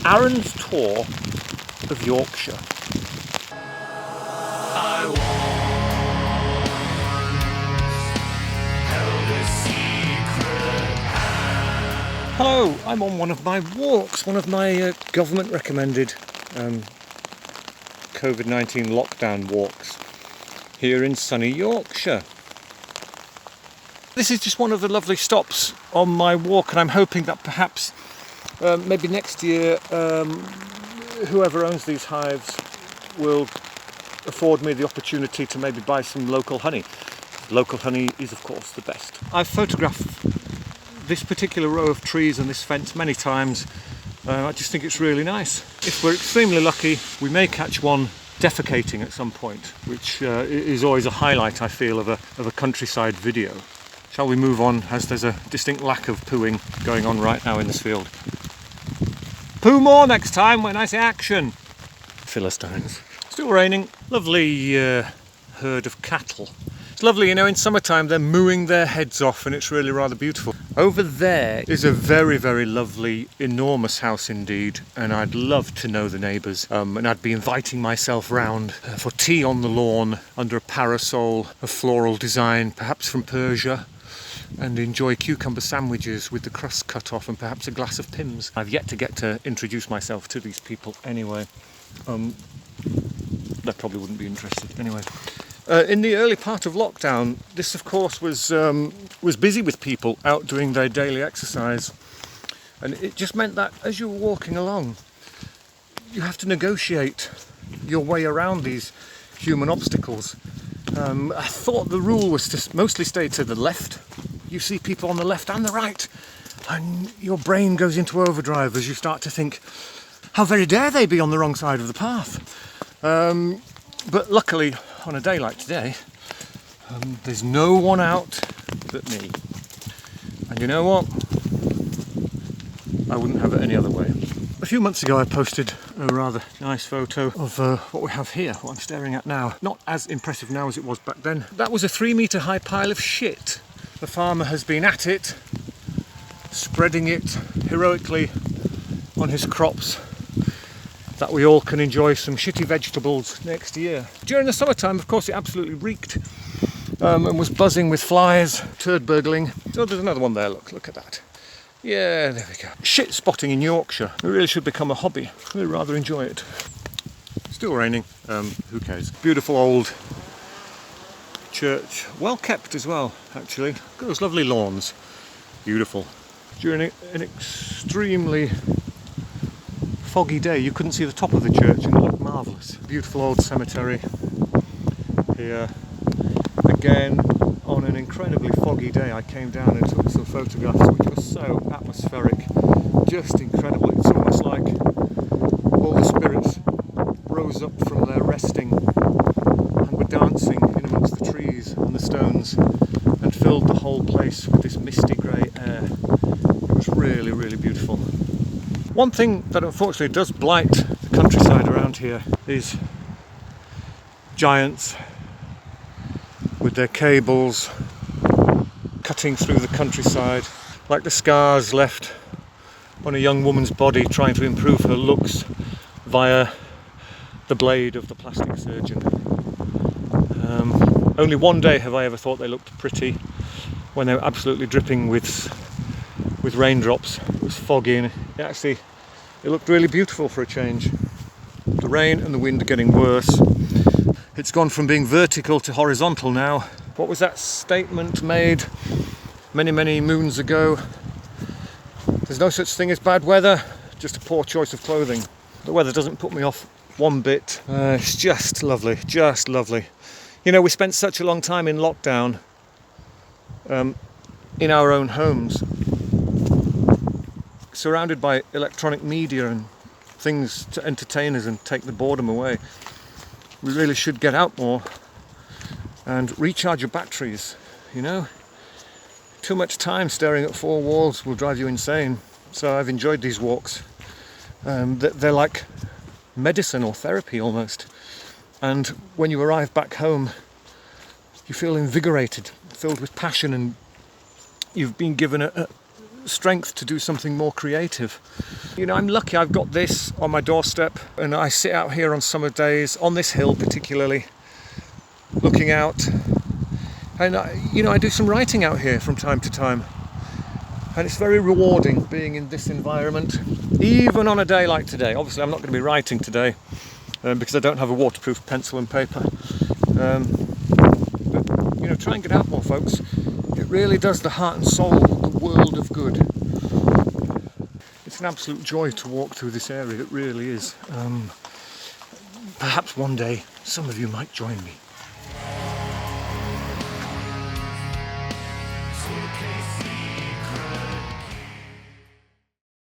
Aaron's tour of Yorkshire. I once held a secret. Hello, I'm on one of my walks, one of my government recommended COVID-19 lockdown walks here in sunny Yorkshire. This is just one of the lovely stops on my walk, and I'm hoping that perhaps maybe next year whoever owns these hives will afford me the opportunity to maybe buy some local honey. Local honey is of course the best. I've photographed this particular row of trees and this fence many times. I just think it's really nice. If we're extremely lucky, we may catch one defecating at some point, which is always a highlight, I feel, of a countryside video. Shall we move on, as there's a distinct lack of pooing going on right now in this field. Poo more next time when I say action! Philistines. Still raining. Lovely herd of cattle. It's lovely, you know, in summertime they're mooing their heads off and it's really rather beautiful. Over there is a very, very lovely, enormous house indeed, and I'd love to know the neighbours. And I'd be inviting myself round for tea on the lawn under a parasol of floral design, perhaps from Persia, and enjoy cucumber sandwiches with the crust cut off and perhaps a glass of Pimm's. I've yet to get to introduce myself to these people anyway. They probably wouldn't be interested anyway. In the early part of lockdown, this of course was busy with people out doing their daily exercise, and it just meant that as you were walking along, you have to negotiate your way around these human obstacles. I thought the rule was to mostly stay to the left. You see people on the left and the right, and your brain goes into overdrive as you start to think, how very dare they be on the wrong side of the path? But luckily, on a day like today, there's no one out but me. And you know what? I wouldn't have it any other way. A few months ago I posted a rather nice photo of what we have here, what I'm staring at now. Not as impressive now as it was back then. That was a 3-metre high pile of shit. The farmer has been at it, spreading it heroically on his crops, that we all can enjoy some shitty vegetables next year. During the summertime, of course, it absolutely reeked and was buzzing with flies, turd burgling. Oh, there's another one there, look at that. Yeah, there we go. Shit spotting in Yorkshire. It really should become a hobby. I really rather enjoy it. Still raining, who cares. Beautiful old church, well kept as well, actually. Look at those lovely lawns. Beautiful. During an extremely foggy day, you couldn't see the top of the church and it looked marvellous. Beautiful old cemetery here. Again, on an incredibly foggy day, I came down and took some photographs, which were so atmospheric, just incredible. It's almost like all the spirits rose up from their resting and were dancing in amongst the trees and the stones and filled the whole place with this misty grey air. It was really, really beautiful. One thing that unfortunately does blight the countryside around here is giants with their cables cutting through the countryside, like the scars left on a young woman's body trying to improve her looks via the blade of the plastic surgeon. Only one day have I ever thought they looked pretty, when they were absolutely dripping with raindrops. It was foggy and it looked really beautiful for a change. The rain and the wind are getting worse. It's gone from being vertical to horizontal now. What was that statement made many, many moons ago? There's no such thing as bad weather, just a poor choice of clothing. The weather doesn't put me off one bit. It's just lovely, just lovely. You know, we spent such a long time in lockdown in our own homes, surrounded by electronic media and things to entertain us and take the boredom away. We really should get out more and recharge your batteries, you know. Too much time staring at four walls will drive you insane. So I've enjoyed these walks. They're like medicine or therapy almost. And when you arrive back home, you feel invigorated, filled with passion, and you've been given strength to do something more creative. You know, I'm lucky I've got this on my doorstep, and I sit out here on summer days, on this hill particularly, looking out. And I do some writing out here from time to time. And it's very rewarding being in this environment, even on a day like today. Obviously I'm not going to be writing today because I don't have a waterproof pencil and paper. But try and get out more, folks. It really does the heart and soul the world of good. It's an absolute joy to walk through this area, it really is. Perhaps one day some of you might join me. So